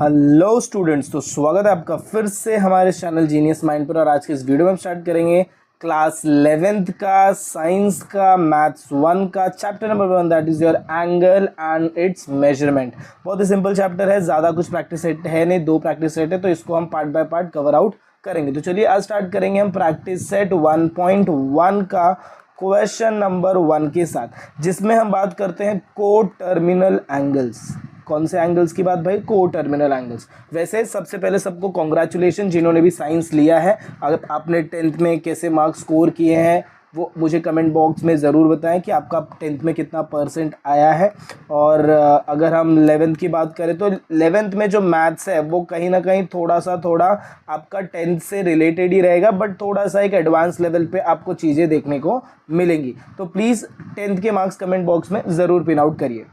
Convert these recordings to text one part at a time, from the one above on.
Hello students, तो स्वागत है आपका फिर से हमारे चैनल जीनियस माइंड पर। और आज के इस वीडियो में हम स्टार्ट करेंगे क्लास 11th का साइंस का मैथ्स 1 का chapter number 1, that is your angle and it's measurement. बहुत ही सिंपल चैप्टर है, ज़्यादा कुछ प्रैक्टिस सेट है नहीं, 2 प्रैक्टिस सेट है, तो इसको हम part by part cover out करेंगे। तो चलिए आज स्टार्ट करेंगे हम प्रैक्टिस सेट 1.1 का क्वेश्चन नंबर 1 के साथ, जिसमें हम बात करते हैं को टर्मिनल एंगल्स। कौन से एंगल्स की बात भाई? को टर्मिनल एंगल्स। वैसे सबसे पहले सबको कॉन्ग्रेचुलेशन जिन्होंने भी साइंस लिया है। अगर आपने 10th में कैसे मार्क्स स्कोर किए हैं वो मुझे कमेंट बॉक्स में ज़रूर बताएं कि आपका 10th में कितना % आया है। और अगर हम 11th की बात करें तो 11th में जो मैथ्स है वो कहीं ना कहीं थोड़ा आपका 10th से रिलेटेड ही रहेगा, बट थोड़ा सा एक एडवांस लेवल पे आपको चीज़ें देखने को मिलेंगी। तो प्लीज़ 10th के मार्क्स कमेंट बॉक्स में ज़रूर पिन आउट करिए।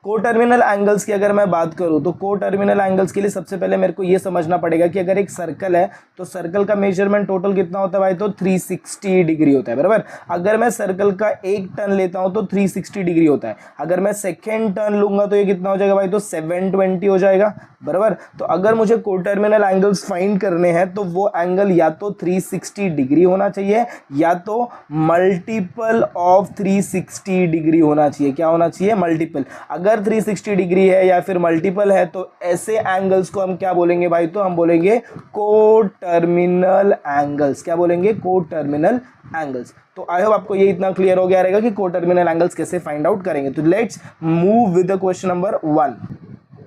को टर्मिनल एंगल्स की अगर मैं बात करूं तो को टर्मिनल एंगल्स के लिए सबसे पहले मेरे को ये समझना पड़ेगा कि अगर एक सर्कल है तो सर्कल का मेजरमेंट टोटल कितना होता है भाई? तो 360 डिग्री होता है, बराबर। अगर मैं सर्कल का एक टर्न लेता हूं तो 360 डिग्री होता है। अगर मैं सेकेंड टर्न लूंगा तो ये कितना हो जाएगा भाई? तो 720 हो जाएगा, बराबर। तो अगर मुझे को टर्मिनल एंगल्स फाइंड करने हैं तो वो एंगल या तो 360 डिग्री होना चाहिए या तो मल्टीपल ऑफ 360 डिग्री होना चाहिए। क्या होना चाहिए? मल्टीपल। अगर 360 डिग्री है या फिर मल्टीपल है तो ऐसे एंगल्स को हम क्या बोलेंगे भाई? तो हम बोलेंगे को टर्मिनल एंगल्स। क्या बोलेंगे? को टर्मिनल एंगल्स। तो आई होप आपको ये इतना क्लियर हो गया रहेगा कि को टर्मिनल एंगल्स कैसे फाइंड आउट करेंगे। तो let's move with the question number 1।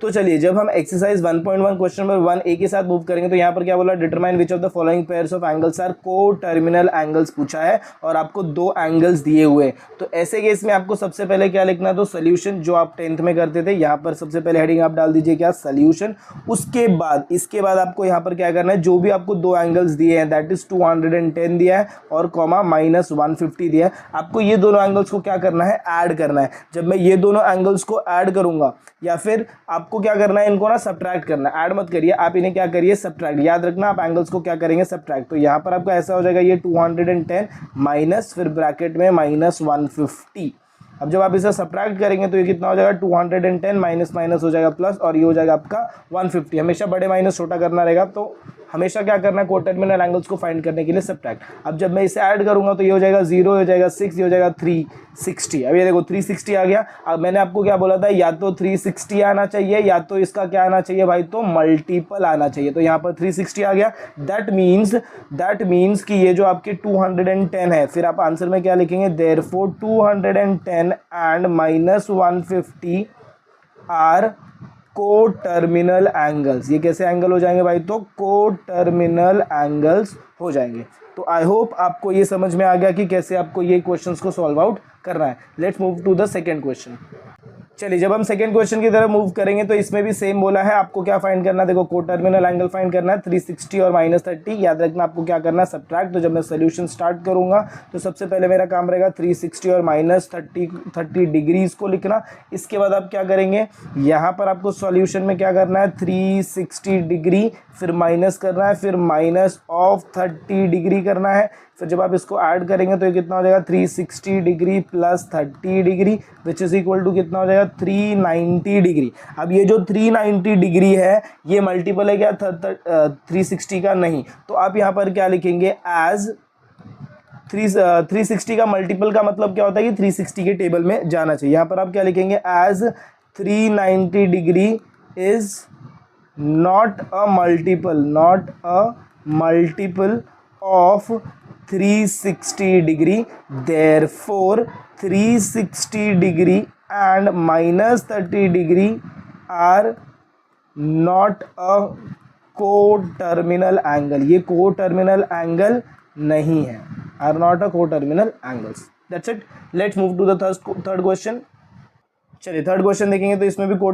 तो चलिए, जब हम एक्सरसाइज 1.1 क्वेश्चन नंबर 1A के साथ मूव करेंगे तो यहाँ पर क्या बोला? Determine which of the following pairs of angles are coterminal angles पूछा है और आपको 2 एंगल्स दिए हुए। तो ऐसे केस में आपको सबसे पहले क्या लिखना है? तो सोल्यूशन, जो आप 10th में करते थे। यहाँ पर सबसे पहले हेडिंग आप डाल दीजिए क्या? सोल्यूशन। उसके बाद इसके बाद आपको यहाँ पर क्या करना है? जो भी आपको 2 एंगल्स दिए हैं, दैट इज 210 दिया है और कॉमा -150 दिया है, आपको ये दोनों एंगल्स को क्या करना है? ऐड करना है। जब मैं ये दोनों एंगल्स को ऐड करूंगा या फिर आपको क्या करना है? इनको ना सब्ट्रैक्ट करना है। ऐड मत करिए, आप इन्हें क्या करिए? सब्ट्रैक्ट। याद रखना, आप एंगल्स को क्या करेंगे? सब्ट्रैक्ट। तो यहाँ पर आपका ऐसा हो जाएगा, ये 210 माइनस फिर ब्रैकेट में -150। अब जब आप इसे सब्ट्रैक्ट करेंगे तो ये कितना हो जाएगा? 210 माइनस माइनस हो जाएगा प्लस, और ये हो जाएगा आपका 150। हमेशा बड़े माइनस छोटा करना रहेगा, तो हमेशा क्या करना है? को टर्मिनल एंगल्स को फाइंड करने के लिए सब्ट्रैक्ट। अब जब मैं इसे ऐड करूंगा तो ये हो जाएगा 0, हो जाएगा 6, ये हो जाएगा 360। अब ये देखो 360 आ गया। अब मैंने आपको क्या बोला था? या तो 360 आना चाहिए या तो इसका क्या आना चाहिए भाई? तो मल्टीपल आना चाहिए। तो यहाँ पर 360 आ गया। दैट मीन्स कि ये जो आपके 210 है, फिर आप आंसर में क्या लिखेंगे? Therefore 210 and -150 are coterminal angles. ये कैसे एंगल हो जाएंगे भाई? तो को टर्मिनल एंगल्स हो जाएंगे। तो आई होप आपको ये समझ में आ गया कि कैसे आपको ये क्वेश्चंस को सॉल्व आउट करना है। Let's move to the second question. चलिए, जब हम सेकंड क्वेश्चन की तरफ मूव करेंगे तो इसमें भी सेम बोला है, आपको क्या फाइंड करना है? देखो, को टर्मिनल एंगल फाइंड करना है 360 और -30। याद रखना आपको क्या करना है? सब्ट्रैक्ट। तो जब मैं सोल्यूशन स्टार्ट करूंगा तो सबसे पहले मेरा काम रहेगा 360 और -30 डिग्रीज को लिखना। इसके बाद आप क्या करेंगे? यहाँ पर आपको सॉल्यूशन में क्या करना है? 360 डिग्री फिर माइनस करना है, फिर -30 डिग्री करना है। फिर जब आप इसको ऐड करेंगे तो ये कितना हो जाएगा? 360 degree plus 30 degree which is equal to कितना हो जाएगा? 390 डिग्री। अब ये जो 390 डिग्री है ये मल्टीपल है क्या 360 का? नहीं। तो आप यहाँ पर क्या लिखेंगे? एज 360 का मल्टीपल का मतलब क्या होता है कि 360 के टेबल में जाना चाहिए। यहाँ पर आप क्या लिखेंगे? As 390 degree is not a multiple of 360 degree, therefore 360 degree and -30 degree are not a co-terminal angle। ये co-terminal angle नहीं है, are not a co-terminal angles। That's it। Let's move to the third question। चलिए, third question देखेंगे तो इसमें भी को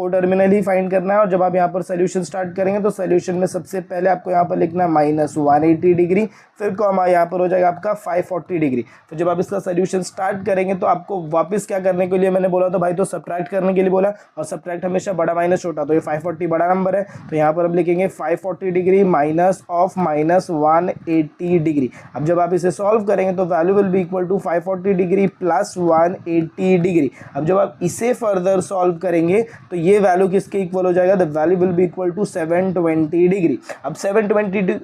terminal ही find करना है। और जब आप यहाँ पर सोल्यूशन स्टार्ट करेंगे तो सोल्यूशन में सबसे पहले आपको यहाँ पर लिखना है -180 डिग्री, फिर कॉमा यहाँ पर हो जाएगा आपका 540 डिग्री। फिर जब आप इसका सोल्यूशन स्टार्ट करेंगे तो आपको वापस क्या करने के लिए मैंने बोला था भाई? तो सब्ट्रैक्ट करने के लिए बोला, और सब्ट्रैक्ट हमेशा बड़ा माइनस छोटा। तो ये 540 बड़ा नंबर है, तो यहाँ पर हम लिखेंगे 540 डिग्री माइनस ऑफ -180 डिग्री। अब जब आप इसे सॉल्व करेंगे तो value will be equal to 540 degree plus 180 degree. अब जब आप इसे फर्दर सॉल्व करेंगे तो ये वैल्यू किसके इक्वल हो जाएगा, the value will be equal to 720 degree. अब 720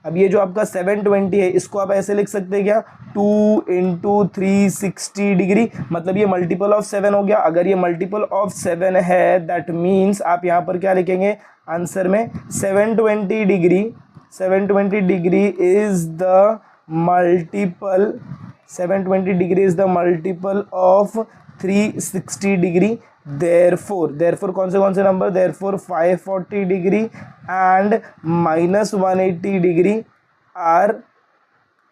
अब ये जो आपका 720 है इसको आप ऐसे लिख सकते हैं क्या, 2 इंटू 360 डिग्री, मतलब ये मल्टीपल ऑफ 7 हो गया। अगर ये मल्टीपल ऑफ 7 है दैट मीन्स आप यहाँ पर क्या लिखेंगे आंसर में 720 degree, 720 degree is the multiple, 720 degree is the multiple of 360 degree. Therefore कौन से नंबर, therefore 540 degree and -180 degree are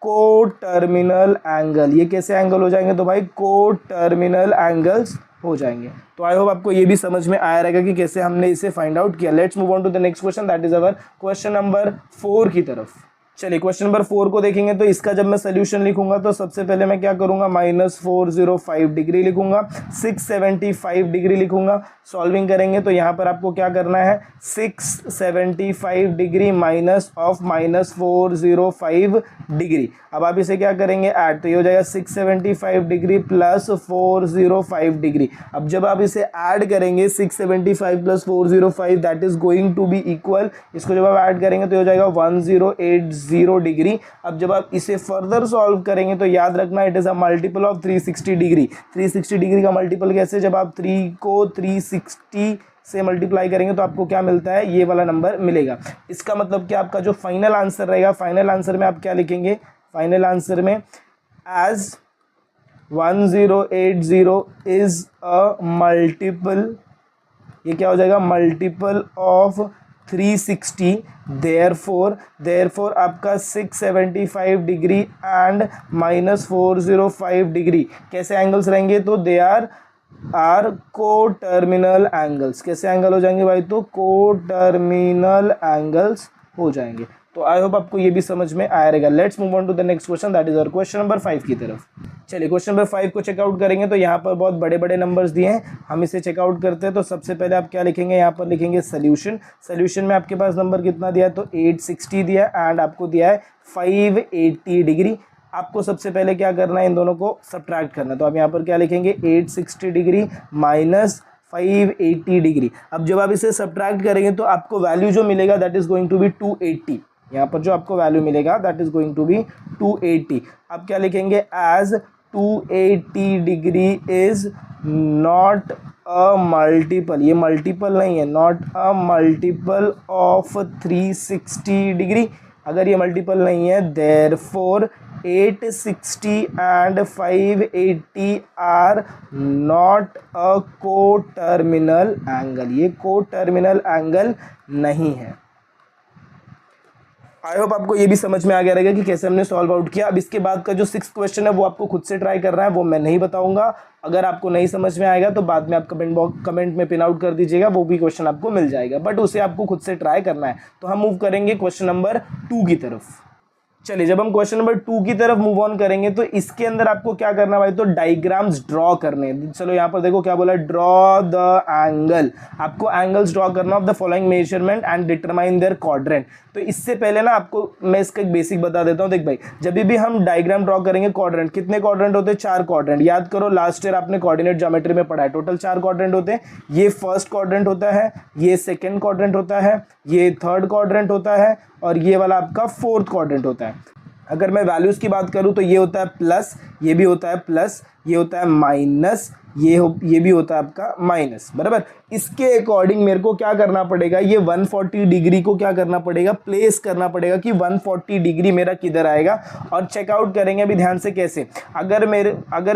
coterminal angle. ये कैसे एंगल हो जाएंगे, तो भाई को टर्मिनल एंगल्स हो जाएंगे। तो आई होप आपको ये भी समझ में आया रहेगा कि कैसे हमने इसे फाइंड आउट किया। Let's move on to the next question, that is our question number 4 की तरफ। चलिए क्वेश्चन नंबर 4 को देखेंगे। तो इसका जब मैं सोल्यूशन लिखूंगा तो सबसे पहले मैं क्या करूंगा, -405 डिग्री लिखूंगा, 675 डिग्री लिखूंगा। सॉल्विंग करेंगे तो यहाँ पर आपको क्या करना है, 675 डिग्री माइनस ऑफ -405 डिग्री। अब आप इसे क्या करेंगे ऐड, तो ये हो जाएगा 675 डिग्री प्लस 405 डिग्री। अब जब आप इसे ऐड करेंगे 675 plus 405 that is going to be equal, इसको जब आप ऐड करेंगे तो हो जाएगा 1080 डिग्री। अब जब आप इसे फर्दर सॉल्व करेंगे तो याद रखना it is a multiple of 360 degree. 360 degree का मल्टीपल कैसे, जब आप 3 को 360 से मल्टीप्लाई करेंगे तो आपको क्या मिलता है, ये वाला नंबर मिलेगा। इसका मतलब कि आपका जो फाइनल आंसर रहेगा, फाइनल आंसर में आप क्या लिखेंगे, फाइनल आंसर में एज 1080 इज अ मल्टीपल, ये क्या हो जाएगा, मल्टीपल ऑफ 360। देयरफॉर आपका 675 डिग्री एंड -405 डिग्री कैसे एंगल्स रहेंगे, तो they are coterminal angles. कैसे एंगल हो जाएंगे भाई, तो को टर्मिनल एंगल्स हो जाएंगे। तो आई होप आपको ये भी समझ में आया रहेगा। Let's move on to the next question, that is our question number 5 की तरफ। चलिए क्वेश्चन नंबर 5 को चेकआउट करेंगे। तो यहाँ पर बहुत बड़े बड़े नंबर्स दिए हैं, हम इसे चेकआउट करते हैं। तो सबसे पहले आप क्या लिखेंगे, यहाँ पर लिखेंगे सोल्यूशन। सोल्यूशन में आपके पास नंबर कितना दिया है, तो 860 दिया है एंड आपको दिया है 580 डिग्री। आपको सबसे पहले क्या करना है, इन दोनों को सब्ट्रैक्ट करना है। तो आप यहाँ पर क्या लिखेंगे, 860 डिग्री माइनस 580 डिग्री। अब जब आप इसे सब्ट्रैक्ट करेंगे तो आपको वैल्यू जो मिलेगा that is going to be 280। यहाँ पर जो आपको वैल्यू मिलेगा that is going to be 280। अब क्या लिखेंगे, as 280 degree is not a multiple, ये मल्टीपल नहीं है, not a multiple of 360 degree. अगर ये मल्टीपल नहीं है therefore 860 and 580 are not a coterminal angle, ये को टर्मिनल एंगल नहीं है। आई होप आपको ये भी समझ में आ गया रहेगा कि कैसे हमने सॉल्व आउट किया। अब इसके बाद का जो 6th क्वेश्चन है वो आपको खुद से ट्राई करना है, वो मैं नहीं बताऊंगा। अगर आपको नहीं समझ में आएगा तो बाद में आप कमेंट में पिन आउट कर दीजिएगा, वो भी क्वेश्चन आपको मिल जाएगा, बट उसे आपको खुद से ट्राई करना है। तो हम मूव करेंगे क्वेश्चन नंबर 2 की तरफ। चलिए जब हम क्वेश्चन नंबर 2 की तरफ मूव ऑन करेंगे तो इसके अंदर आपको क्या करना भाई, तो डायग्राम्स ड्रॉ करने। चलो यहाँ पर देखो क्या बोला, ड्रॉ द एंगल। आपको एंगल्स ड्रॉ करना of the following measurement and determine there quadrant. तो इससे पहले ना आपको मैं इसका एक बेसिक बता देता हूँ। देख भाई, जब भी हम डायग्राम ड्रॉ करेंगे क्वाड्रेंट, कितने क्वाड्रेंट होते हैं, 4 क्वाड्रेंट। याद करो लास्ट ईयर आपने कोऑर्डिनेट ज्योमेट्री में पढ़ा है, टोटल 4 क्वाड्रेंट होते हैं। ये फर्स्ट क्वाड्रेंट होता है, ये सेकेंड क्वाड्रेंट होता है, ये थर्ड क्वाड्रेंट होता है और ये वाला आपका फोर्थ क्वाड्रेंट होता है। अगर मैं वैल्यूज की बात करूं तो ये होता है प्लस, ये भी होता है प्लस, ये होता है माइनस, ये भी होता है आपका माइनस, बराबर। इसके अकॉर्डिंग मेरे को क्या करना पड़ेगा, ये 140 डिग्री को क्या करना पड़ेगा, प्लेस करना पड़ेगा कि 140 डिग्री मेरा किधर आएगा। और चेकआउट करेंगे अभी ध्यान से कैसे, अगर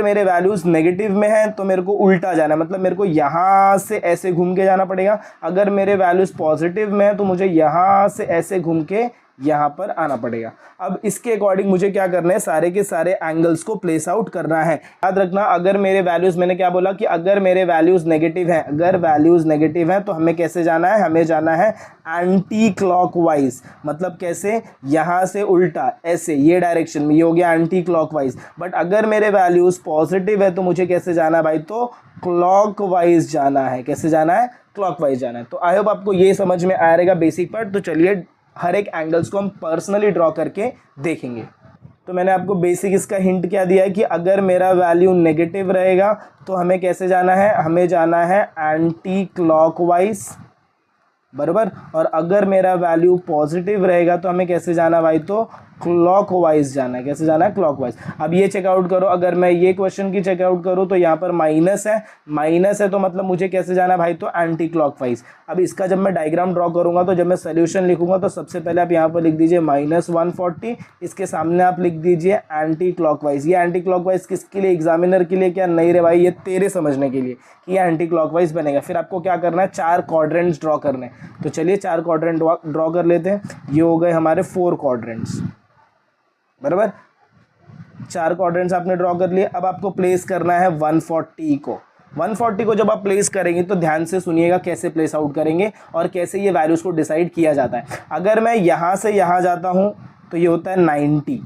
मेरे वैल्यूज नेगेटिव में हैं तो मेरे को उल्टा जाना है, मतलब मेरे को यहाँ से ऐसे घूम के जाना पड़ेगा। अगर मेरे वैल्यूज पॉजिटिव में है तो मुझे यहाँ से ऐसे घूम के यहाँ पर आना पड़ेगा। अब इसके अकॉर्डिंग मुझे क्या करना है, सारे के सारे एंगल्स को प्लेस आउट करना है। याद रखना, अगर मेरे वैल्यूज, मैंने क्या बोला कि अगर मेरे वैल्यूज नेगेटिव हैं, अगर वैल्यूज नेगेटिव हैं तो हमें कैसे जाना है, हमें जाना है एंटी क्लॉकवाइज। मतलब कैसे, यहाँ से उल्टा ऐसे, ये डायरेक्शन में, ये हो गया एंटी क्लॉकवाइज। बट अगर मेरे वैल्यूज पॉजिटिव है तो मुझे कैसे जाना है भाई, तो क्लॉकवाइज जाना है। कैसे जाना है, क्लॉकवाइज जाना है। तो आई होप आपको ये समझ में आ रहेगा बेसिक पार्ट। तो चलिए हर एक एंगल्स को हम पर्सनली ड्रॉ करके देखेंगे। तो मैंने आपको बेसिक इसका हिंट क्या दिया है कि अगर मेरा वैल्यू नेगेटिव रहेगा तो हमें कैसे जाना है, हमें जाना है एंटी क्लॉकवाइज, बराबर। और अगर मेरा वैल्यू पॉजिटिव रहेगा तो हमें कैसे जाना भाई, तो क्लॉकवाइज जाना है। कैसे जाना है, क्लॉकवाइज। अब ये चेकआउट करो, अगर मैं ये क्वेश्चन की चेकआउट करूँ तो यहाँ पर माइनस है तो मतलब मुझे कैसे जाना है भाई, तो एंटी क्लॉकवाइज। अब इसका जब मैं डायग्राम ड्रॉ करूंगा तो जब मैं सोल्यूशन लिखूंगा तो सबसे पहले आप यहाँ पर लिख दीजिए -140, इसके सामने आप लिख दीजिए एंटी क्लॉकवाइज। ये एंटी क्लॉकवाइज किसके लिए, एग्जामिनर के लिए क्या, नहीं रे भाई, ये तेरे समझने के लिए कि ये एंटी क्लॉकवाइज बनेगा। फिर आपको क्या करना है, 4 क्वाड्रेंट्स ड्रॉ करने हैं। तो चलिए 4 क्वाड्रेंट ड्रॉ कर लेते हैं। ये हो गए हमारे 4 क्वाड्रेंट्स, बराबर। 4 क्वाड्रेंट्स आपने ड्रॉ कर लिए। अब आपको प्लेस करना है 140 को। 140 को जब आप प्लेस करेंगे तो ध्यान से सुनिएगा कैसे प्लेस आउट करेंगे और कैसे ये वैल्यूज को डिसाइड किया जाता है। अगर मैं यहाँ से यहाँ जाता हूँ तो ये होता है 90,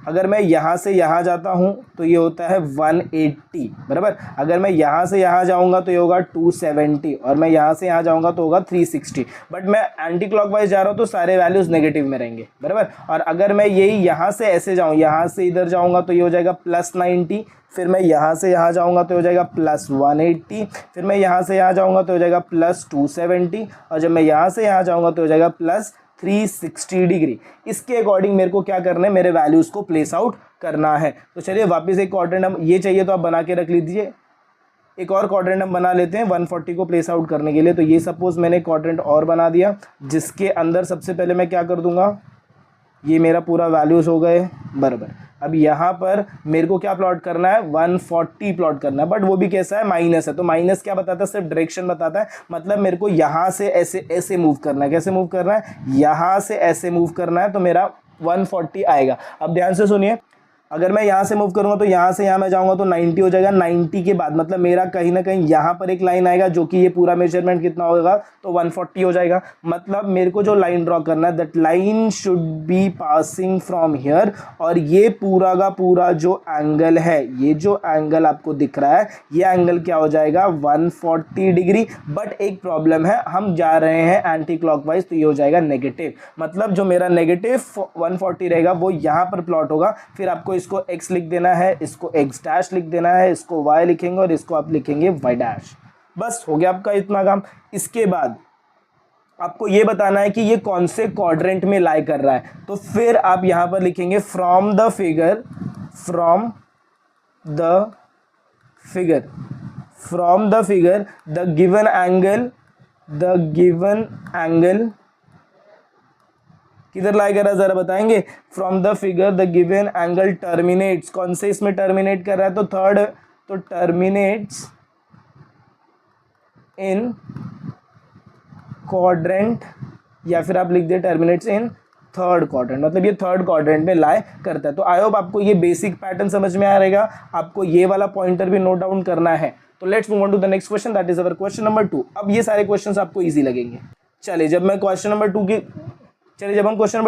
अगर मैं यहाँ से यहाँ जाता हूँ तो ये होता है 180, बराबर। अगर मैं यहाँ से यहाँ जाऊँगा तो ये होगा 270 और मैं यहाँ से यहाँ जाऊँगा तो होगा 360। बट मैं एंटी क्लॉकवाइज जा रहा हूँ तो सारे वैल्यूज़ नेगेटिव में रहेंगे, बराबर। और अगर मैं यही यहाँ से ऐसे जाऊँ, यहाँ से इधर जाऊँगा तो ये हो जाएगा +90, फिर मैं यहाँ से यहाँ जाऊँगा तो हो जाएगा +180, फिर मैं यहाँ से यहाँ जाऊँगा तो हो जाएगा +270 और जब मैं यहाँ से यहाँ जाऊँगा तो हो जाएगा +360 डिग्री। इसके अकॉर्डिंग मेरे को क्या करना है, मेरे वैल्यूज़ को प्लेस आउट करना है। तो चलिए वापस एक क्वाड्रेंट हम, ये चाहिए तो आप बना के रख लीजिए। एक और क्वाड्रेंट हम बना लेते हैं 140 को प्लेस आउट करने के लिए। तो ये सपोज मैंने क्वाड्रेंट और बना दिया, जिसके अंदर सबसे पहले मैं क्या कर दूंगा, ये मेरा पूरा वैल्यूज़ हो गए, बराबर। अब यहाँ पर मेरे को क्या प्लॉट करना है, 140 प्लॉट करना है। बट वो भी कैसा है, माइनस है। तो माइनस क्या बताता है, सिर्फ डायरेक्शन बताता है। मतलब मेरे को यहाँ से ऐसे ऐसे मूव करना है। कैसे मूव करना है, यहाँ से ऐसे मूव करना है तो मेरा 140 आएगा। अब ध्यान से सुनिए, अगर मैं यहाँ से मूव करूँगा तो यहाँ से यहाँ मैं जाऊँगा तो 90 हो जाएगा। 90 के बाद मतलब मेरा कहीं ना कहीं यहाँ पर एक लाइन आएगा जो कि ये पूरा मेजरमेंट कितना होगा, तो 140 हो जाएगा। मतलब मेरे को जो लाइन ड्रॉ करना है, that line should be passing from here. और ये पूरा का पूरा जो एंगल है, ये जो एंगल आपको दिख रहा है, ये एंगल क्या हो जाएगा, 140 डिग्री। बट एक प्रॉब्लम है, हम जा रहे हैं एंटी क्लॉकवाइज, तो ये हो जाएगा नेगेटिव। मतलब जो मेरा नेगेटिव 140 रहेगा वो यहाँ पर प्लॉट होगा। फिर आपको इसको x लिख देना है, इसको x डैश लिख देना है, इसको y लिखेंगे और इसको आप लिखेंगे y डैश। बस हो गया आपका इतना काम। इसके बाद आपको ये बताना है कि ये कौन से क्वाड्रेंट में लाई कर रहा है। तो फिर आप यहां पर लिखेंगे from the figure the given angle किधर लाई कर रहा है जरा बताएंगे। From the figure the given angle terminates, कौन से इसमें टर्मिनेट कर रहा है, तो थर्ड, तो टर्मिनेट्स इन क्वाड्रेंट, या फिर आप लिख दे टर्मिनेट्स इन थर्ड क्वाड्रेंट। मतलब ये थर्ड क्वाड्रेंट में लाई करता है। तो आई होप आपको ये बेसिक पैटर्न समझ में आ रहेगा। आपको ये वाला पॉइंटर भी नोट डाउन करना है। तो let's move on to the next question, that is our question number 2। अब ये सारे क्वेश्चंस आपको इजी लगेंगे। चलिए जब हम क्वेश्चन नंबर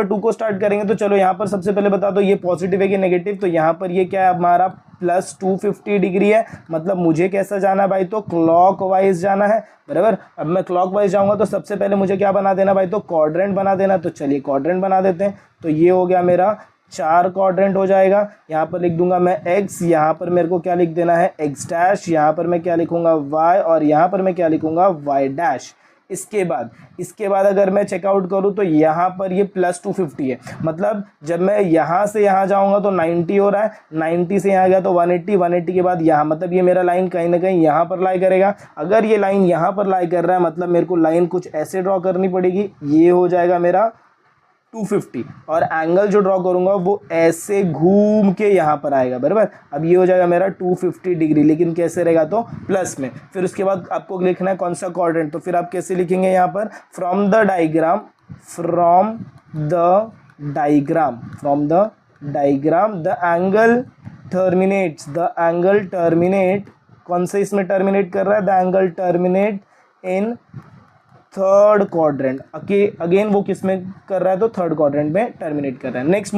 2 को स्टार्ट करेंगे तो चलो यहाँ पर सबसे पहले बता दो ये पॉजिटिव है कि नेगेटिव। तो यहाँ पर ये क्या है, हमारा +250 डिग्री है। मतलब मुझे कैसा जाना है भाई, तो क्लॉकवाइज जाना है, बराबर। अब मैं क्लॉकवाइज जाऊँगा तो सबसे पहले मुझे क्या बना देना भाई, तो क्वाड्रेंट बना देना। तो चलिए क्वाड्रेंट बना देते हैं। तो ये हो गया मेरा 4 क्वाड्रेंट हो जाएगा। यहाँ पर लिख दूंगा मैं x, यहाँ पर मेरे को क्या लिख देना है x डैश, यहाँ पर मैं क्या लिखूंगा y, और यहाँ पर मैं क्या लिखूंगा y डैश। इसके बाद अगर मैं चेकआउट करूँ तो यहाँ पर ये +250 है। मतलब जब मैं यहाँ से यहाँ जाऊँगा तो 90 हो रहा है, 90 से यहाँ गया तो 180, 180 के बाद यहाँ, मतलब ये मेरा लाइन कहीं ना कहीं यहाँ पर लाई करेगा। अगर ये लाइन यहाँ पर लाई कर रहा है मतलब मेरे को लाइन कुछ ऐसे ड्रॉ करनी पड़ेगी। ये हो जाएगा मेरा 250 और एंगल जो ड्रॉ करूंगा वो ऐसे घूम के यहाँ पर आएगा, बराबर। अब ये हो जाएगा मेरा 250 डिग्री, लेकिन कैसे रहेगा, तो प्लस में। फिर उसके बाद आपको लिखना है कौन सा क्वाड्रेंट। तो फिर आप कैसे लिखेंगे यहाँ पर, from the diagram the angle terminate, कौन से इसमें टर्मिनेट कर रहा है, the angle terminate in third quadrant. Again वो किस में कर रहा है, तो थर्ड क्वाड्रेंट में टर्मिनेट कर रहा है। नेक्स्ट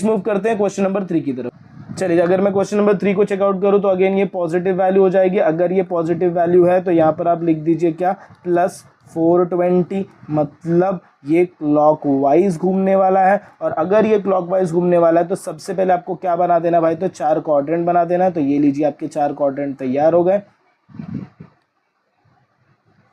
मूव करते हैं क्वेश्चन नंबर 3 की तरफ। चलिए अगर मैं क्वेश्चन नंबर 3 को चेकआउट करूँ तो अगेन ये पॉजिटिव वैल्यू हो जाएगी। अगर ये पॉजिटिव वैल्यू है तो यहाँ पर आप लिख दीजिए क्या, +420। मतलब ये क्लॉकवाइज घूमने वाला है, और अगर ये क्लॉकवाइज घूमने वाला है तो सबसे पहले आपको क्या बना देना भाई, तो 4 क्वाड्रेंट बना देना है। तो ये लीजिए आपके 4 क्वाड्रेंट तैयार हो गए।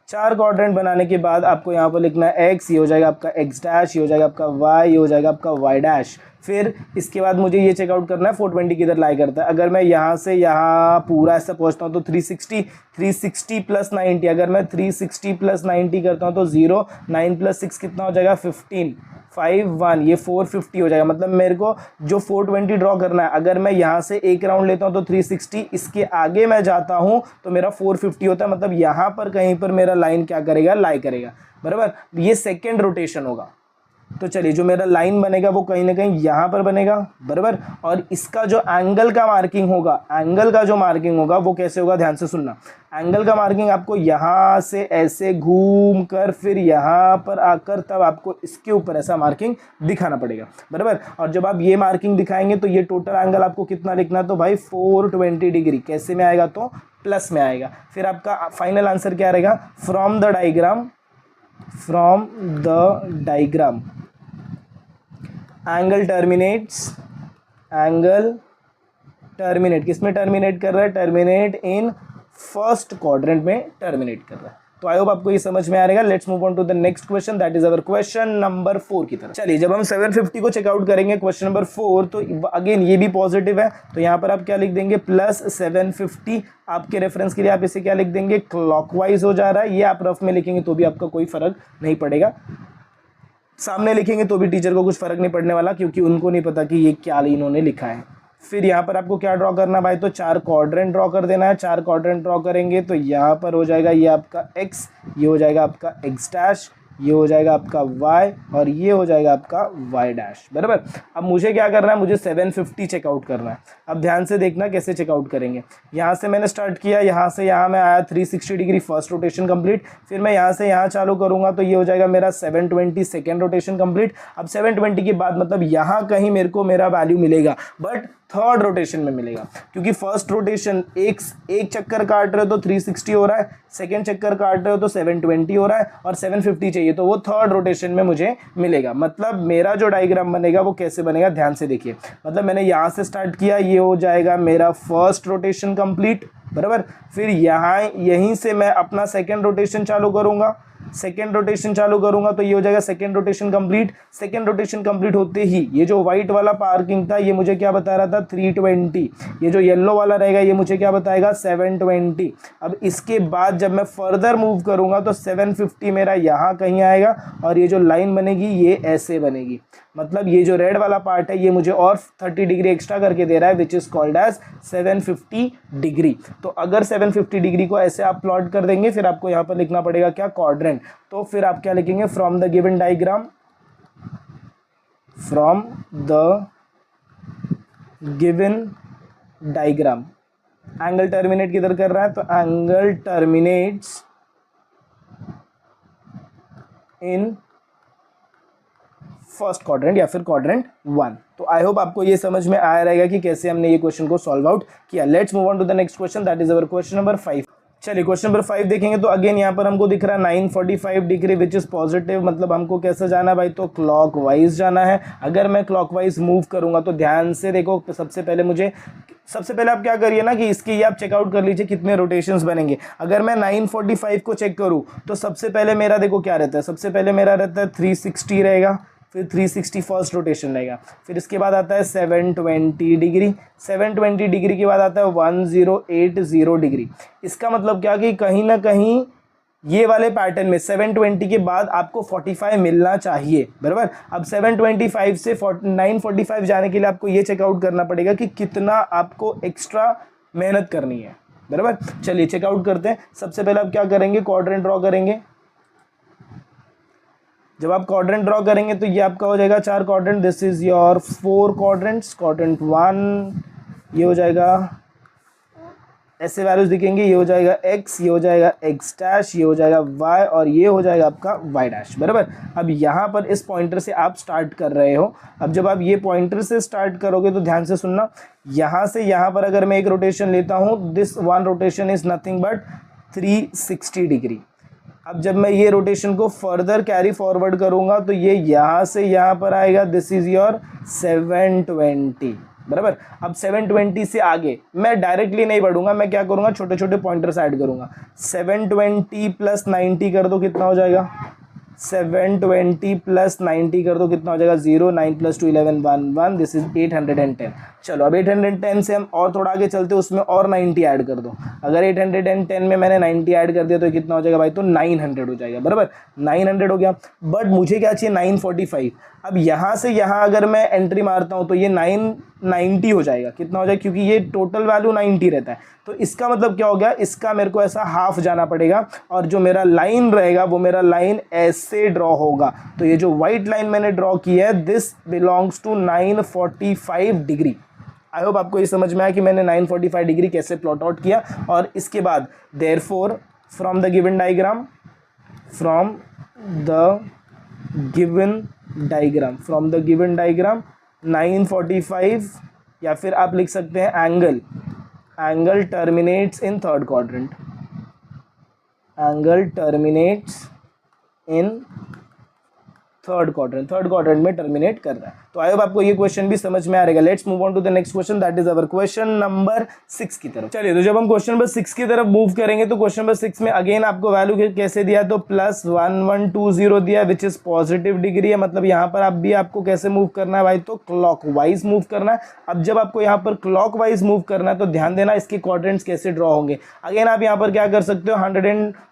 4 क्वाड्रेंट बनाने के बाद आपको यहाँ पर लिखना है x, ये हो जाएगा आपका x डैश, ये हो जाएगा आपका y, ये हो जाएगा आपका y डैश। फिर इसके बाद मुझे ये चेकआउट करना है 420 किधर लाई करता है। अगर मैं यहाँ से यहाँ पूरा ऐसा पहुँचता हूँ तो 360 प्लस 90, अगर मैं 360 प्लस 90 करता हूँ तो 0, 9 प्लस 6 कितना हो जाएगा 15, 5 1, ये 450 हो जाएगा। मतलब मेरे को जो 420 ड्रॉ करना है, अगर मैं यहाँ से एक राउंड लेता हूँ तो 360, इसके आगे मैं जाता हूँ तो मेरा 450 होता है। मतलब यहाँ पर कहीं पर मेरा लाइन क्या करेगा, लाई करेगा, बराबर। ये सेकेंड रोटेशन होगा। तो चलिए जो मेरा लाइन बनेगा वो कहीं ना कहीं यहाँ पर बनेगा, बराबर। और इसका जो एंगल का मार्किंग होगा, एंगल का जो मार्किंग होगा वो कैसे होगा, ध्यान से सुनना। एंगल का मार्किंग आपको यहाँ से ऐसे घूम कर फिर यहाँ पर आकर तब आपको इसके ऊपर ऐसा मार्किंग दिखाना पड़ेगा, बराबर। और जब आप ये मार्किंग दिखाएंगे तो ये टोटल एंगल आपको कितना लिखना है, तो भाई 420 डिग्री। कैसे में आएगा, तो प्लस में आएगा। फिर आपका फाइनल आंसर क्या रहेगा, from the diagram angle terminate किसमें टर्मिनेट कर रहा है, टर्मिनेट इन फर्स्ट क्वाड्रेंट में टर्मिनेट कर रहा है। तो आई होप आपको ये समझ में आ रहेगा। Let's move on to the next question, that is our question number 4 की तरफ। चलिए जब हम 750 को चेकआउट करेंगे क्वेश्चन नंबर 4, तो अगेन ये भी पॉजिटिव है, तो यहाँ पर आप क्या लिख देंगे, प्लस 750। आपके रेफरेंस के लिए आप इसे क्या लिख देंगे, क्लॉकवाइज हो जा रहा है। ये आप रफ में लिखेंगे तो भी आपका कोई फर्क नहीं पड़ेगा, सामने लिखेंगे तो भी टीचर को कुछ फर्क नहीं पड़ने वाला, क्योंकि उनको नहीं पता कि ये क्या इन्होंने लिखा है। फिर यहाँ पर आपको क्या ड्रॉ करना भाई, तो 4 क्वाड्रेंट ड्रॉ कर देना है। 4 क्वाड्रेंट ड्रॉ करेंगे तो यहाँ पर हो जाएगा ये आपका x, ये हो जाएगा आपका x डैश, ये हो जाएगा आपका y, और ये हो जाएगा आपका y डैश, बराबर। अब मुझे क्या करना है, मुझे 750 चेकआउट करना है। अब ध्यान से देखना कैसे चेकआउट करेंगे। यहाँ से मैंने स्टार्ट किया, यहाँ से यहाँ मैं आया 360 डिग्री, फर्स्ट रोटेशन कंप्लीट। फिर मैं यहाँ से यहाँ चालू करूँगा तो ये हो जाएगा मेरा 720, सेकेंड रोटेशन कंप्लीट। अब 720 के बाद मतलब यहाँ कहीं मेरे को मेरा वैल्यू मिलेगा, बट थर्ड रोटेशन में मिलेगा, क्योंकि फर्स्ट रोटेशन एक चक्कर काट रहे हो तो 360 हो रहा है, सेकेंड चक्कर काट रहे हो तो 720 हो रहा है, और 750 चाहिए तो वो थर्ड रोटेशन में मुझे मिलेगा। मतलब मेरा जो डायग्राम बनेगा वो कैसे बनेगा, ध्यान से देखिए। मतलब मैंने यहाँ से स्टार्ट किया, ये हो जाएगा मेरा फर्स्ट रोटेशन कंप्लीट, बराबर। फिर यहाँ यहीं से मैं अपना सेकेंड रोटेशन चालू करूँगा, तो ये हो जाएगा second rotation complete. Second rotation complete होते ही ये जो व्हाइट वाला पार्किंग था ये मुझे क्या बता रहा था, 320। ये जो येलो वाला रहेगा ये मुझे क्या बताएगा, 720। अब इसके बाद जब मैं फर्दर मूव करूंगा तो 750 मेरा यहाँ कहीं आएगा, और ये जो लाइन बनेगी ये ऐसे बनेगी। मतलब ये जो रेड वाला पार्ट है ये मुझे और 30 डिग्री एक्स्ट्रा करके दे रहा है, which is called as 750 degree. तो अगर 750 डिग्री को ऐसे आप प्लॉट कर देंगे, फिर आपको यहाँ पर लिखना पड़ेगा क्या, क्वाड्रेंट। तो फिर आप क्या लिखेंगे, from the given diagram angle terminate किधर कर रहा है, तो angle terminates in first quadrant या फिर क्वाड्रेंट 1। तो आई होप आपको ये समझ में आया रहेगा कि कैसे हमने ये क्वेश्चन को सॉल्व आउट किया। Let's move on to the next question, that is our question number 5। चलिए क्वेश्चन नंबर 5 देखेंगे तो अगेन यहाँ पर हमको दिख रहा है 945 डिग्री विच इज पॉजिटिव। मतलब हमको कैसे जाना है भाई, तो क्लॉकवाइज जाना है। अगर मैं क्लॉकवाइज मूव करूंगा तो ध्यान से देखो, सबसे पहले आप क्या करिए ना कि इसके ये आप चेकआउट कर लीजिए कितने रोटेशंस बनेंगे। अगर मैं 945 को चेक करूं तो सबसे पहले मेरा देखो क्या रहता है, सबसे पहले मेरा रहता है 360 रहेगा, फिर 360 फर्स्ट रोटेशन रहेगा, फिर इसके बाद आता है 720 डिग्री, 720 डिग्री के बाद आता है 1080 डिग्री। इसका मतलब क्या कि कहीं ना कहीं ये वाले पैटर्न में 720 के बाद आपको 45 मिलना चाहिए, बराबर। अब 725 से 945 जाने के लिए आपको ये चेकआउट करना पड़ेगा कि कितना आपको एक्स्ट्रा मेहनत करनी है, बराबर। चलिए चेकआउट करते हैं। सबसे पहले आप क्या करेंगे, क्वाड्रेंट ड्रॉ करेंगे। जब आप क्वाड्रेंट ड्रॉ करेंगे तो ये आपका हो जाएगा 4 quadrant, this is your 4 quadrants. Quadrant 1 ये हो जाएगा, ऐसे वैल्यूज दिखेंगे, ये हो जाएगा x, ये हो जाएगा x डैश, ये हो जाएगा y, और ये हो जाएगा आपका y डैश, बराबर। अब यहाँ पर इस पॉइंटर से आप स्टार्ट कर रहे हो। अब जब आप ये पॉइंटर से स्टार्ट करोगे तो ध्यान से सुनना, यहाँ से यहाँ पर अगर मैं एक रोटेशन लेता हूँ, this one rotation is nothing but 360 degree. अब जब मैं ये रोटेशन को फर्दर कैरी फॉरवर्ड करूंगा तो ये यहाँ से यहाँ पर आएगा, दिस इज योर 720 बराबर। अब 720 से आगे मैं डायरेक्टली नहीं बढ़ूंगा, मैं क्या करूंगा, छोटे छोटे पॉइंटर्स ऐड करूंगा। 720 प्लस 90 कर दो, कितना हो जाएगा, 720 प्लस 90 कर दो, कितना हो जाएगा, 0, 9 प्लस 2 11 1 1, दिस इज 810। चलो अब 810 से हम और थोड़ा आगे चलते, उसमें और 90 ऐड कर दो। अगर 810 में मैंने 90 ऐड कर दिया तो कितना हो जाएगा भाई, तो 900 हो जाएगा बराबर, 900 हो गया। बट मुझे क्या चाहिए, 945। अब यहाँ से यहाँ अगर मैं एंट्री मारता हूँ तो ये 990 हो जाएगा, कितना हो जाएगा, क्योंकि ये टोटल वैल्यू 90 रहता है। तो इसका मतलब क्या हो गया, इसका मेरे को ऐसा हाफ जाना पड़ेगा और जो मेरा लाइन रहेगा वो मेरा लाइन ऐसे ड्रॉ होगा। तो ये जो व्हाइट लाइन मैंने ड्रॉ की है, this belongs to 945 degree. I hope आपको ये समझ में आया कि मैंने 945 डिग्री कैसे प्लॉट आउट किया। और इसके बाद therefore from the given diagram, from the given diagram 945, या फिर आप लिख सकते हैं angle terminates in third quadrant, third quadrant में टर्मिनेट कर रहा है। तो आई होप आपको ये क्वेश्चन भी समझ में आ रहेगा। Let's move on to the next question, that is our question number 6 की तरफ। चलिए, तो जब हम क्वेश्चन नंबर 6 की तरफ मूव करेंगे तो क्वेश्चन नंबर 6 में अगेन आपको वैल्यू कैसे दिया, तो +1120 दिया, विच इज पॉजिटिव डिग्री है। मतलब यहाँ पर आपको कैसे मूव करना है भाई, तो क्लॉकवाइज मूव करना है। अब जब आपको यहाँ पर क्लॉकवाइज मूव करना है तो ध्यान देना इसके क्वाड्रेंट्स कैसे ड्रॉ होंगे। अगेन आप यहाँ पर क्या कर सकते हो,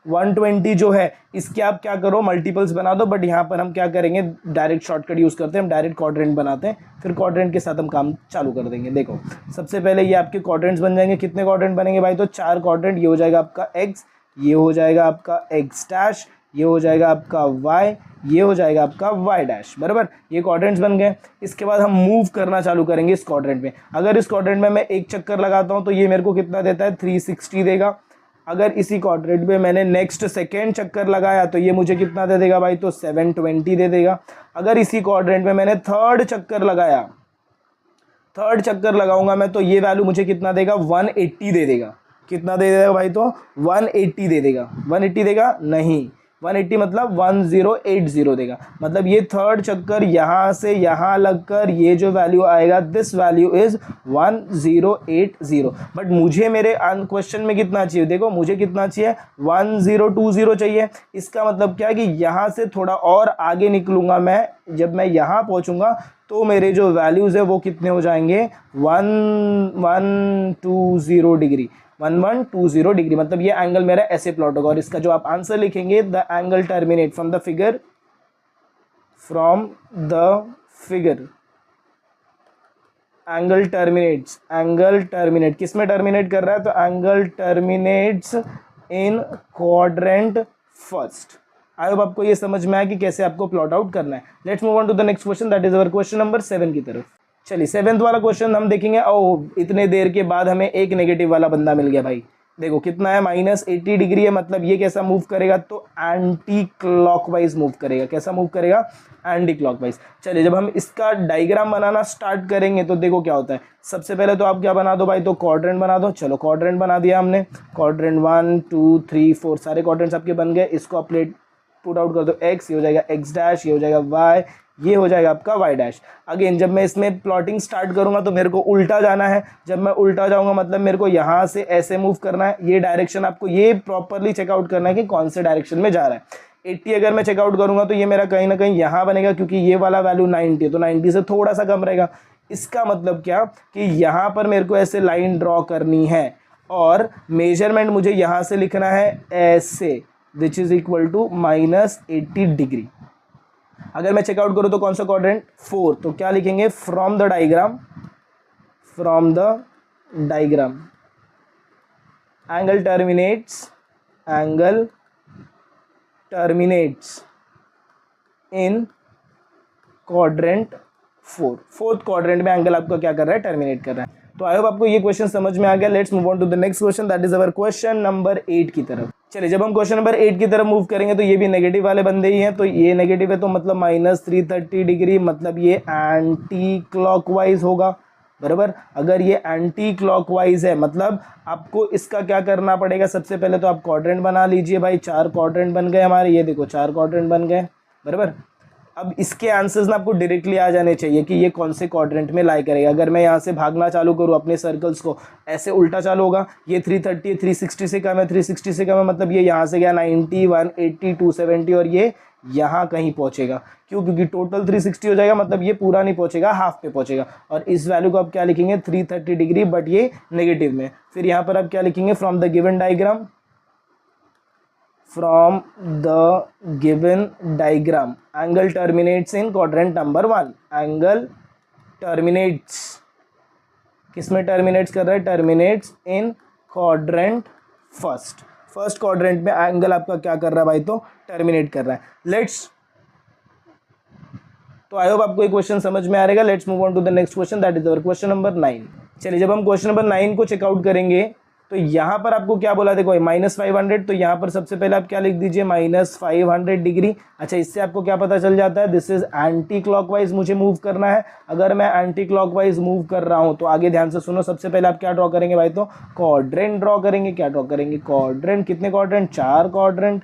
120 जो है इसके आप क्या करो, मल्टीपल्स बना दो। बट यहाँ पर हम क्या करेंगे, डायरेक्ट शॉर्टकट यूज करते हैं, हम डायरेक्ट क्वाड्रेंट बनाते हैं, फिर क्वाड्रेंट के साथ हम काम चालू कर देंगे। देखो सबसे पहले ये आपके क्वाड्रेंट्स बन जाएंगे। कितने क्वाड्रेंट बनेंगे भाई, तो 4 क्वाड्रेंट। ये हो जाएगा आपका x, ये हो जाएगा आपका x डैश, ये हो जाएगा आपका y, ये हो जाएगा आपका y डैश बराबर। ये क्वाड्रेंट्स बन गए। इसके बाद हम मूव करना चालू करेंगे इस क्वाड्रेंट में। अगर इस क्वाड्रेंट में मैं एक चक्कर लगाता हूँ तो ये मेरे को कितना देता है, 360 देगा। अगर इसी क्वाड्रेंट में मैंने नेक्स्ट सेकेंड चक्कर लगाया तो ये मुझे कितना दे देगा भाई, तो 720 दे देगा। अगर इसी क्वाड्रेंट में मैंने थर्ड चक्कर लगाऊंगा मैं, तो ये वैल्यू मुझे कितना देगा, 180 दे देगा। कितना दे देगा भाई, तो 180 दे देगा। 180 देगा नहीं, 180 मतलब 1080 देगा। मतलब ये थर्ड चक्कर यहाँ से यहाँ लगकर ये जो वैल्यू आएगा, दिस वैल्यू इज 1080। बट मुझे मेरे क्वेश्चन में कितना चाहिए, देखो मुझे कितना चाहिए, 1020 चाहिए। इसका मतलब क्या है कि यहाँ से थोड़ा और आगे निकलूंगा मैं, जब मैं यहाँ पहुँचूंगा तो मेरे जो वैल्यूज़ है वो कितने हो जाएंगे, 1120 डिग्री। 1120 डिग्री। मतलब ये एंगल मेरा ऐसे प्लॉट होगा। और इसका जो आप आंसर लिखेंगे, the angle terminate from the figure, angle terminate किस में टर्मिनेट कर रहा है, तो एंगल टर्मिनेट्स इन क्वाड्रेंट फर्स्ट। आई होप आपको ये समझ में आया कि कैसे आपको प्लॉट आउट करना है। Let's move on to the next question, that is our question number 7 की तरफ। चलिए 7th वाला क्वेश्चन हम देखेंगे। इतने देर के बाद हमें एक नेगेटिव वाला बंदा मिल गया भाई। देखो कितना है, -80 डिग्री है। मतलब ये कैसा मूव करेगा, तो एंटी क्लॉकवाइज मूव करेगा। कैसा मूव करेगा, एंटी क्लॉकवाइज। चलिए जब हम इसका डायग्राम बनाना स्टार्ट करेंगे तो देखो क्या होता है। सबसे पहले तो आप क्या बना दो भाई, तो क्वाड्रेंट बना दो। चलो क्वाड्रेंट बना दिया हमने। क्वाड्रेंट 1 2 3 4 सारे क्वाड्रेंट्स आपके बन गए। इसको आप पुट आउट कर दो, x, ये हो जाएगा x डैश, ये हो जाएगा y, ये हो जाएगा आपका y डैश। अगेन जब मैं इसमें प्लॉटिंग स्टार्ट करूंगा तो मेरे को उल्टा जाना है। जब मैं उल्टा जाऊंगा मतलब मेरे को यहाँ से ऐसे मूव करना है। ये डायरेक्शन आपको ये प्रॉपरली चेकआउट करना है कि कौन से डायरेक्शन में जा रहा है। 80 अगर मैं चेकआउट करूंगा तो ये मेरा कहीं ना कहीं यहाँ बनेगा, क्योंकि ये वाला वैल्यू 90 है तो 90 से थोड़ा सा कम रहेगा। इसका मतलब क्या कि यहाँ पर मेरे को ऐसे लाइन ड्रॉ करनी है और मेजरमेंट मुझे यहाँ से लिखना है ऐसे, which is equal to -80 degree. अगर मैं चेकआउट करूँ तो कौन सा क्वाड्रेंट, 4, तो क्या लिखेंगे, from the diagram angle terminates in quadrant 4। Fourth quadrant में एंगल आपका क्या कर रहा है, टर्मिनेट कर रहा है। तो आई होप आपको ये क्वेश्चन समझ में आ गया। Let's move on to the next question, that is our question number 8 की तरफ। चलिए जब हम क्वेश्चन नंबर 8 की तरफ मूव करेंगे तो ये भी नेगेटिव वाले बंदे ही हैं। तो ये नेगेटिव है तो मतलब -330 डिग्री, मतलब ये एंटी क्लॉकवाइज होगा बराबर। अगर ये एंटी क्लॉकवाइज है मतलब आपको इसका क्या करना पड़ेगा, सबसे पहले तो आप क्वाड्रेंट बना लीजिए भाई। 4 क्वाड्रेंट बन गए हमारे, ये देखो 4 क्वाड्रेंट बन गए, बराबर। अब इसके आंसर्स ना आपको डायरेक्टली आ जाने चाहिए कि ये कौन से क्वाड्रेंट में लाई करेगा। अगर मैं यहाँ से भागना चालू करूँ अपने सर्कल्स को, ऐसे उल्टा चालू होगा। ये 330 है, 360 से कम है, 360 से कम है, मतलब ये यहाँ से गया 90, 180, 270 और ये यहाँ कहीं पहुँचेगा। क्यों? क्योंकि टोटल 360 हो जाएगा, मतलब ये पूरा नहीं पहुँचेगा, हाफ पे पहुँचेगा। और इस वैल्यू को आप क्या लिखेंगे, 330 डिग्री, बट ये नेगेटिव में। फिर यहाँ पर आप क्या लिखेंगे, from the given diagram, from the given diagram angle terminates in quadrant number 1। angle terminates किसमें terminates कर रहा है, terminates in quadrant first quadrant में एंगल आपका क्या कर रहा है भाई, तो टर्मिनेट कर रहा है। लेट्स, तो आई होप आपको ये क्वेश्चन समझ में आ रहेगा। Let's move on to the next question, that is our question number 9। चलिए, जब हम क्वेश्चन नंबर 9 को चेकआउट करेंगे तो यहाँ पर आपको क्या बोला, देखो -500, तो यहाँ पर सबसे पहले आप क्या लिख दीजिए, -500 डिग्री। अच्छा, इससे आपको क्या पता चल जाता है, दिस इज एंटी क्लॉकवाइज मुझे मूव करना है। अगर मैं एंटी क्लॉकवाइज मूव कर रहा हूँ तो आगे ध्यान से सुनो, सबसे पहले आप क्या ड्रॉ करेंगे भाई, तो क्वाड्रेंट ड्रॉ करेंगे। क्या ड्रॉ करेंगे, क्वाड्रेंट। कितने क्वाड्रेंट, 4 क्वाड्रेंट।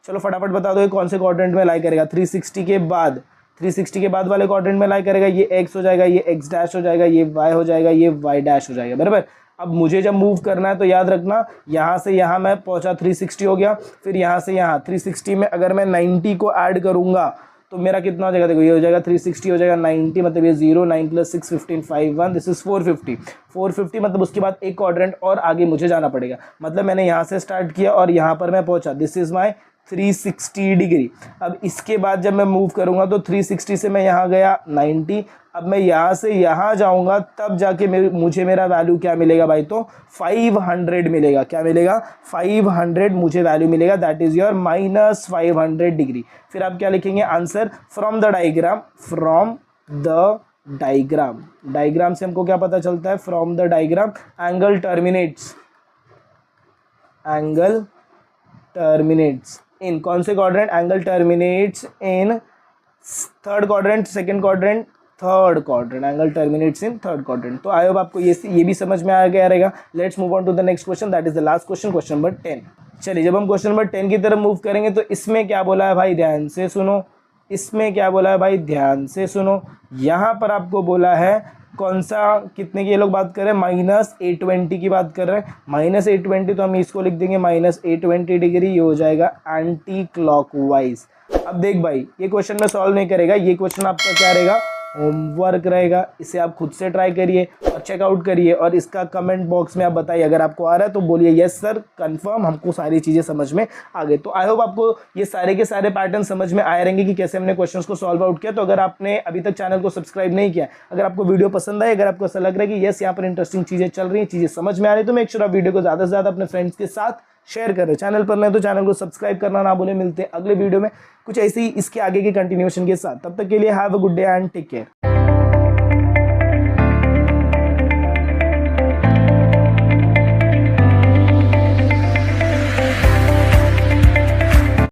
चलो फटाफट बता दो ये कौन से क्वाड्रेंट में लाई करेगा, 360 के बाद, 360 के बाद वाले क्वाड्रेंट में लाई करेगा। ये एक्स हो जाएगा, ये एक्स डैश हो जाएगा, ये वाई हो जाएगा, ये वाई डैश हो जाएगा, बराबर। अब मुझे जब मूव करना है तो याद रखना, यहाँ से यहाँ मैं पहुँचा 360 हो गया, फिर यहाँ से यहाँ 360 में अगर मैं 90 को ऐड करूँगा तो मेरा कितना हो जाएगा, देखो ये हो जाएगा 360 हो जाएगा 90, मतलब ये 0, 9 + 6 15 5 1, दिस इज 450 मतलब उसके बाद एक क्वाड्रेंट और आगे मुझे जाना पड़ेगा। मतलब मैंने यहाँ से स्टार्ट किया और यहाँ पर मैं पहुँचा, दिस इज माई 360 डिग्री। अब इसके बाद जब मैं मूव करूँगा तो 360 से मैं यहाँ गया 90, अब मैं यहाँ से यहाँ जाऊँगा तब जाके मुझे मेरा वैल्यू क्या मिलेगा भाई, तो 500 मिलेगा। क्या मिलेगा, 500 मुझे वैल्यू मिलेगा, दैट इज़ योर -500 डिग्री। फिर आप क्या लिखेंगे, answer from the diagram, from the diagram. Diagram से हमको क्या पता चलता है, from the diagram angle terminates, angle terminates in कौन से quadrant, angle terminates in third quadrant, second quadrant, third quadrant, angle terminates in third quadrant. तो I hope आपको ये भी समझ में आ गया रहेगा। Let's move on to the next question, that is the last question, question number 10। चलिए, जब हम क्वेश्चन नंबर 10 की तरफ मूव करेंगे तो इसमें क्या बोला है भाई, ध्यान से सुनो। इसमें क्या बोला है भाई, ध्यान से सुनो। यहाँ पर आपको बोला है कौन सा, कितने की ये लोग बात कर रहे हैं, -820 की बात कर रहे हैं। -820 तो हम इसको लिख देंगे -820 डिग्री, ये हो जाएगा एंटी क्लॉकवाइज। अब देख भाई, ये क्वेश्चन में सॉल्व नहीं करेगा, ये क्वेश्चन आपका क्या रहेगा, होमवर्क रहेगा। इसे आप खुद से ट्राई करिए और चेकआउट करिए और इसका कमेंट बॉक्स में आप बताइए। अगर आपको आ रहा है तो बोलिए यस सर कंफर्म, हमको सारी चीज़ें समझ में आ गई। तो आई होप आपको ये सारे के सारे पैटर्न समझ में आए रहेंगे कि कैसे हमने क्वेश्चंस को सॉल्व आउट किया। तो अगर आपने अभी तक चैनल को सब्सक्राइब नहीं किया, अगर आपको वीडियो पसंद आए, अगर आपको ऐसा लग रहा है कि यस यहाँ पर इंटरेस्टिंग चीज़ें चल रही हैं, चीज़ें समझ में आ रही है, तो मेक श्योर आप वीडियो को ज़्यादा से ज़्यादा अपने फ्रेंड्स के साथ शेयर करें। चैनल पर नए तो चैनल को सब्सक्राइब करना ना भूलें। मिलते हैं अगले वीडियो में कुछ ऐसी इसके आगे की कंटिन्यूएशन के साथ। तब तक के लिए have a good day and take care.